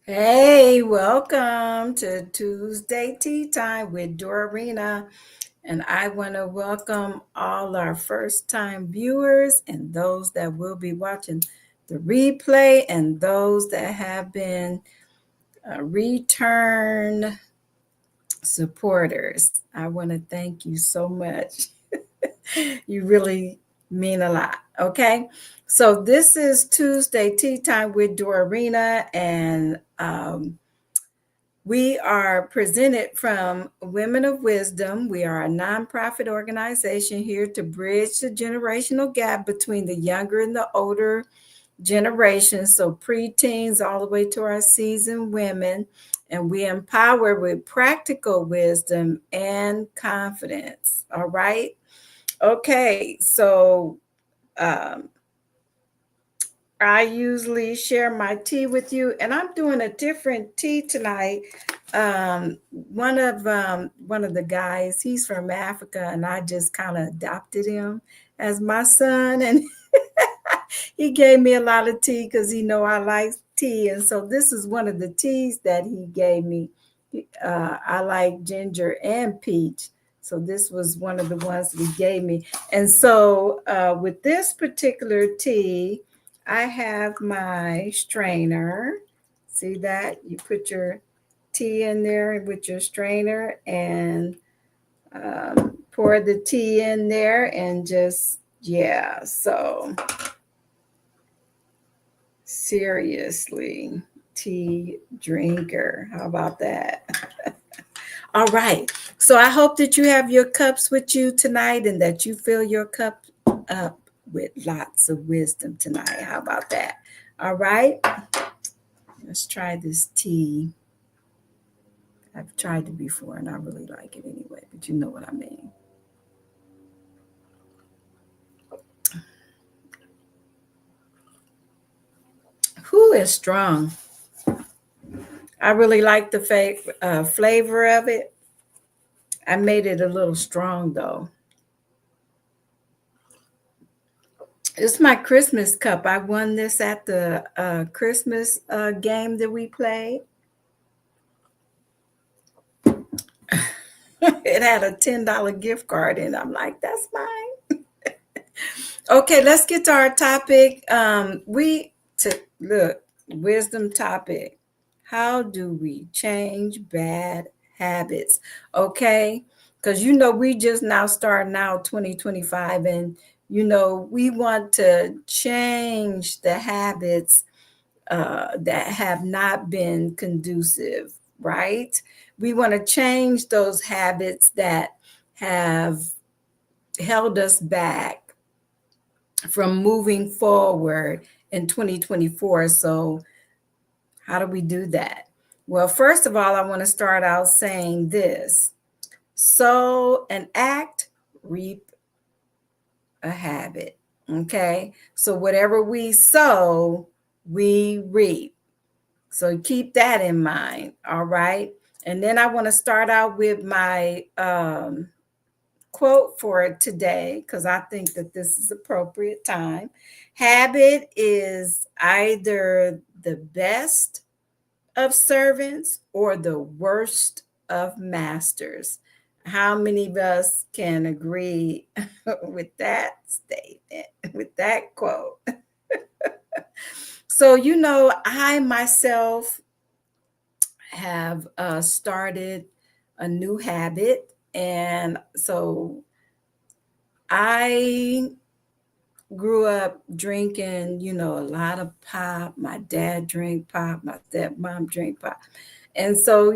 Hey, welcome to Tuesday Tea Time with Dorarena. And I want to welcome all our first time viewers and those that will be watching the replay and those that have been return supporters. I want to thank you so much. You really mean a lot. Okay. So this is Tuesday Tea Time with Dorarena and we are presented from Women of Wisdom. We are a nonprofit organization here to bridge the generational gap between the younger and the older generations, so preteens all the way to our seasoned women. And we empower with practical wisdom and confidence. All right. Okay. So um, I usually share my tea with you, and I'm doing a different tea tonight. One of the guys, he's from Africa, and I just kind of adopted him as my son, and he gave me a lot of tea because he know I like tea, and so this is one of the teas that he gave me. I like ginger and peach, so this was one of the ones that he gave me. And so with this particular tea, I have my strainer. See that? You put your tea in there with your strainer and pour the tea in there and just, yeah. So seriously, tea drinker. How about that? All right. So I hope that you have your cups with you tonight and that you fill your cup up with lots of wisdom tonight. How about that? All right. Let's try this tea. I've tried it before and I really like it anyway, but you know what I mean. Who is strong? I really like the flavor of it. I made it a little strong though. It's my Christmas cup. I won this at the Christmas game that we played. It had a $10 gift card, and I'm like, that's mine. Okay, let's get to our topic. We to look wisdom topic. How do we change bad habits? Okay, because we just now starting out 2025, and we want to change the habits that have not been conducive, right? We want to change those habits that have held us back from moving forward in 2024. So, how do we do that? Well, first of all, I want to start out saying this: sow an act, reap a habit. Okay. So, whatever we sow, we reap. So keep that in mind. All right. And then I want to start out with my quote for today because I think that this is appropriate time. Habit is either the best of servants or the worst of masters. How many of us can agree with that statement, with that quote? So, I myself have started a new habit. And so I grew up drinking, a lot of pop. My dad drank pop, my stepmom drank pop. And so,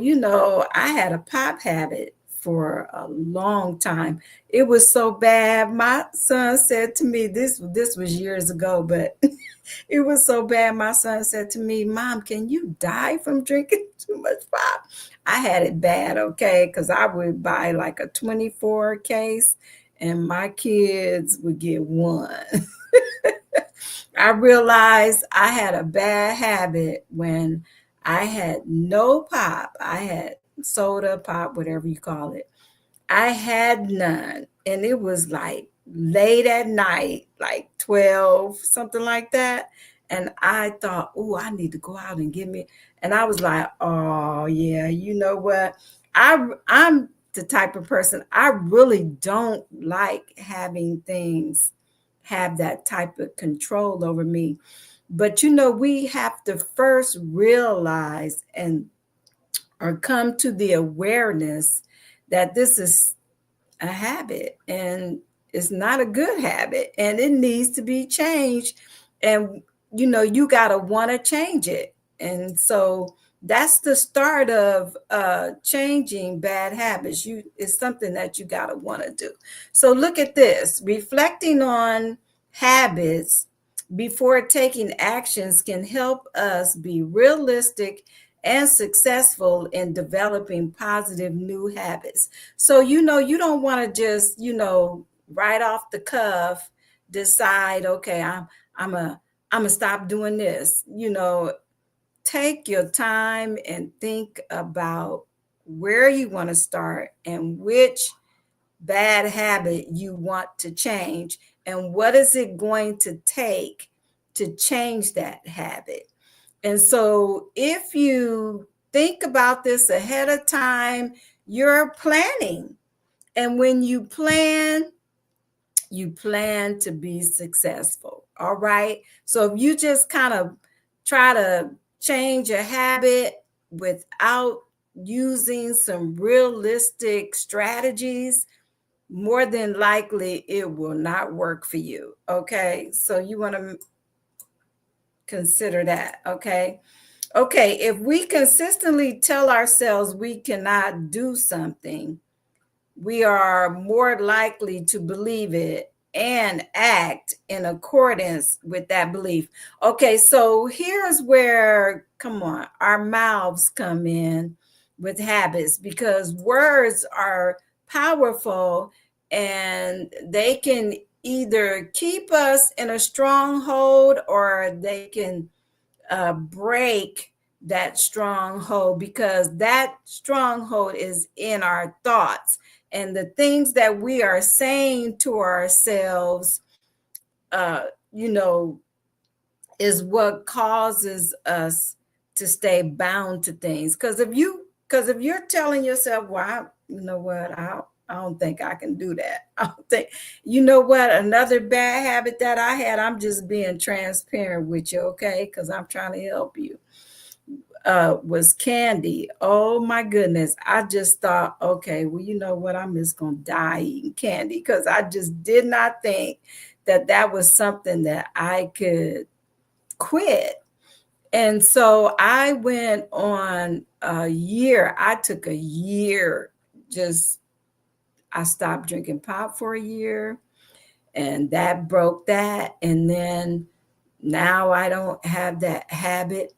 I had a pop habit for a long time. It was so bad. My son said to me, this was years ago, but it was so bad. My son said to me, Mom, can you die from drinking too much pop? I had it bad, okay, because I would buy like a 24 case and my kids would get one. I realized I had a bad habit when I had no pop. I had soda, pop, whatever you call it. I had none. And it was like late at night, like 12, something like that. And I thought, oh, I need to go out and get me. And I was like, oh yeah, you know what? I'm the type of person, I really don't like having things have that type of control over me. But we have to first realize and or come to the awareness that this is a habit and it's not a good habit and it needs to be changed. And you got to want to change it. And so that's the start of changing bad habits. It's something that you got to want to do. So look at this: reflecting on habits before taking actions can help us be realistic and successful in developing positive new habits. So, you don't want to just, right off the cuff decide, okay, I'm gonna stop doing this. Take your time and think about where you want to start and which bad habit you want to change and what is it going to take to change that habit. And so if you think about this ahead of time, you're planning. And when you plan to be successful. All right. So if you just kind of try to change a habit without using some realistic strategies, more than likely it will not work for you. Okay. So you want to consider that. Okay. Okay, if we consistently tell ourselves we cannot do something, we are more likely to believe it and act in accordance with that belief. Okay, so here's where, come on, our mouths come in with habits, because words are powerful and they can either keep us in a stronghold or they can break that stronghold, because that stronghold is in our thoughts and the things that we are saying to ourselves. uh you know is what causes us to stay bound to things. Because if you're telling yourself, well, you know what, I don't think I can do that. I don't think, you know what, another bad habit that I had, I'm just being transparent with you, okay, because I'm trying to help you, was candy. Oh my goodness. I just thought, okay, well, you know what? I'm just going to die eating candy, because I just did not think that that was something that I could quit. And so I went on a year. I took a year. Just, I stopped drinking pop for a year, and that broke that. And then now I don't have that habit.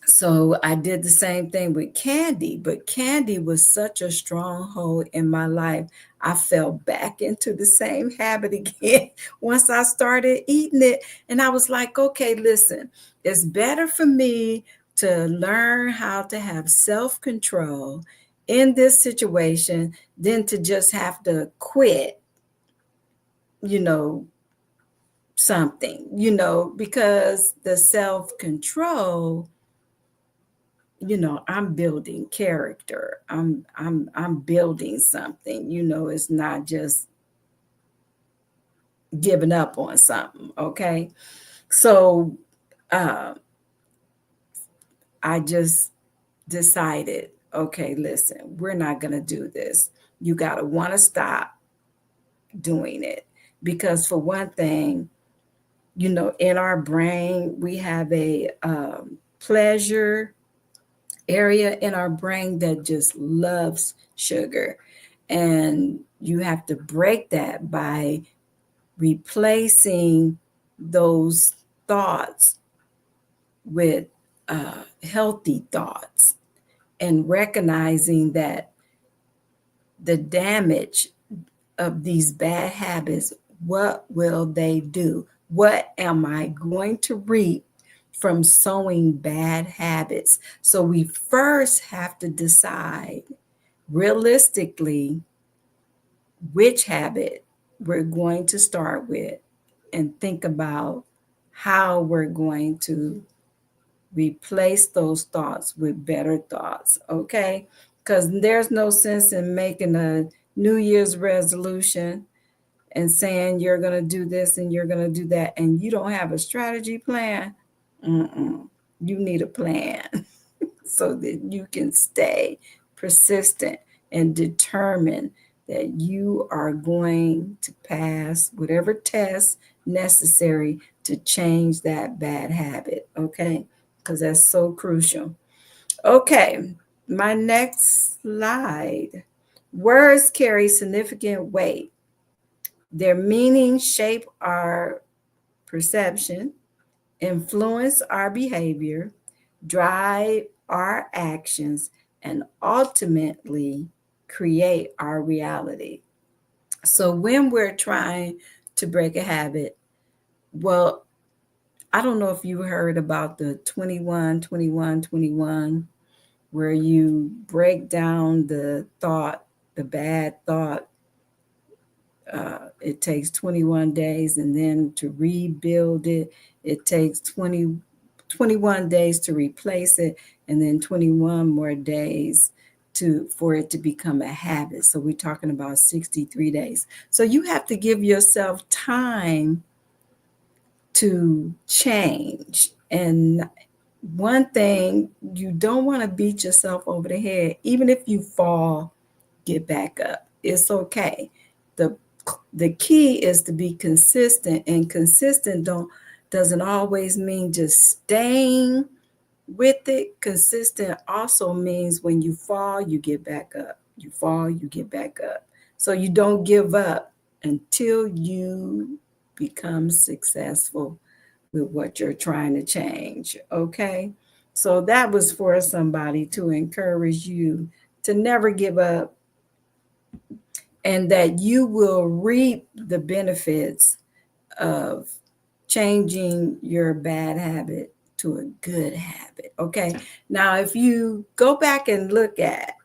So I did the same thing with candy, but candy was such a stronghold in my life. I fell back into the same habit again once I started eating it. And I was like, okay, listen, it's better for me to learn how to have self control in this situation than to just have to quit, you know, something, because the self control, I'm building character. I'm building something. It's not just giving up on something. Okay. So uh, I just decided, okay, listen, we're not going to do this. You got to want to stop doing it. Because for one thing, in our brain, we have a pleasure area in our brain that just loves sugar. And you have to break that by replacing those thoughts with healthy thoughts, and recognizing that the damage of these bad habits, what will they do? What am I going to reap from sowing bad habits? So we first have to decide realistically which habit we're going to start with, and think about how we're going to replace those thoughts with better thoughts, okay? Because there's no sense in making a New Year's resolution and saying you're going to do this and you're going to do that, and you don't have a strategy plan. You need a plan so that you can stay persistent and determined that you are going to pass whatever test necessary to change that bad habit, okay? Because that's so crucial. Okay, my next slide. Words carry significant weight. Their meaning shape our perception, influence our behavior, drive our actions, and ultimately create our reality. So when we're trying to break a habit, well, I don't know if you heard about the 21, 21, 21, where you break down the thought, the bad thought. It takes 21 days, and then to rebuild it, it takes 21 days to replace it, and then 21 more days for it to become a habit. So we're talking about 63 days. So you have to give yourself time to change. And one thing, you don't want to beat yourself over the head. Even if you fall, get back up. It's okay. The key is to be consistent, and consistent doesn't always mean just staying with it. Consistent also means when you fall, you get back up. You fall, you get back up. So you don't give up until you become successful with what you're trying to change. Okay. So that was for somebody to encourage you to never give up, and that you will reap the benefits of changing your bad habit to a good habit. Okay. Now, if you go back and look at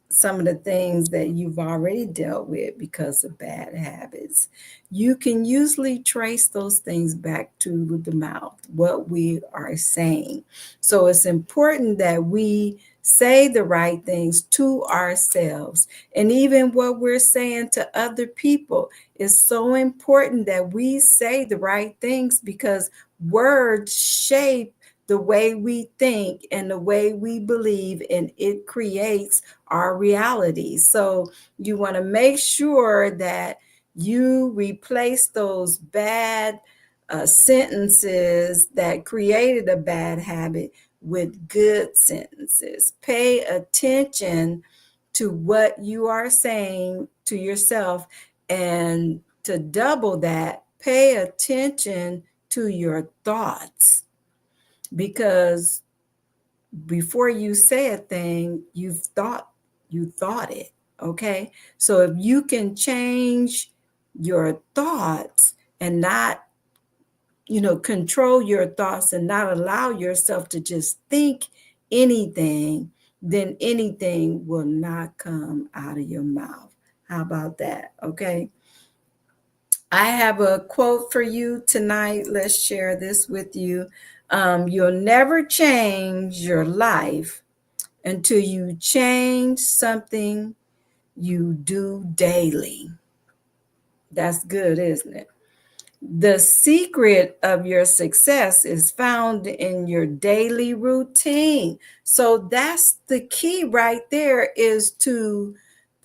some of the things that you've already dealt with because of bad habits, you can usually trace those things back to the mouth, what we are saying. So it's important that we say the right things to ourselves. And even what we're saying to other people is so important that we say the right things, because words shape the way we think and the way we believe, and it creates our reality. So you want to make sure that you replace those bad sentences that created a bad habit with good sentences. Pay attention to what you are saying to yourself, and to double that, pay attention to your thoughts, because before you say a thing, you thought it. Okay. So if you can change your thoughts and not, control your thoughts and not allow yourself to just think anything, then anything will not come out of your mouth. How about that? Okay. I have a quote for you tonight. Let's share this with you. You'll never change your life until you change something you do daily. That's good, isn't it? The secret of your success is found in your daily routine. So that's the key right there, is to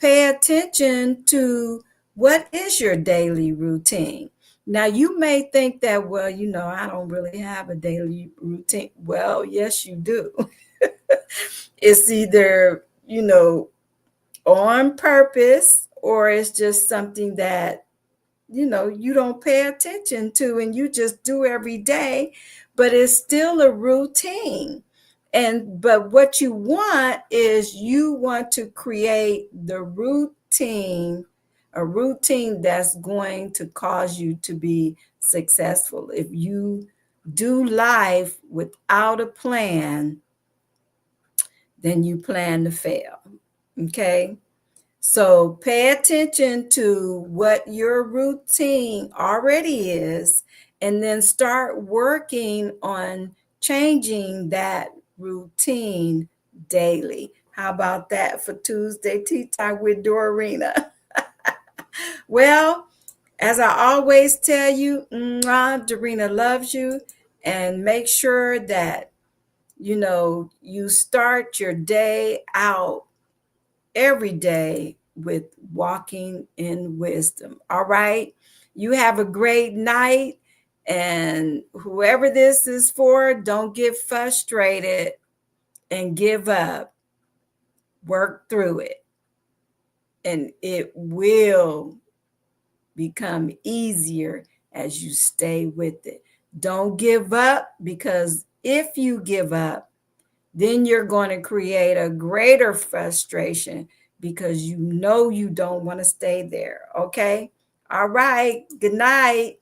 pay attention to what is your daily routine. Now, you may think that, well, I don't really have a daily routine. Well, yes, you do. It's either, on purpose, or it's just something that you don't pay attention to and you just do every day, but it's still a routine. But what you want is, you want to create the routine, a routine that's going to cause you to be successful. If you do life without a plan, then you plan to fail. Okay. So pay attention to what your routine already is, and then start working on changing that routine daily. How about that for Tuesday Tea Time with Dorarena? Well, as I always tell you, Dorina loves you, and make sure that you start your day out every day with walking in wisdom. All right. You have a great night. And whoever this is for, don't get frustrated and give up. Work through it, and it will become easier as you stay with it. Don't give up, because if you give up, then you're going to create a greater frustration because you know you don't want to stay there. Okay. All right. Good night.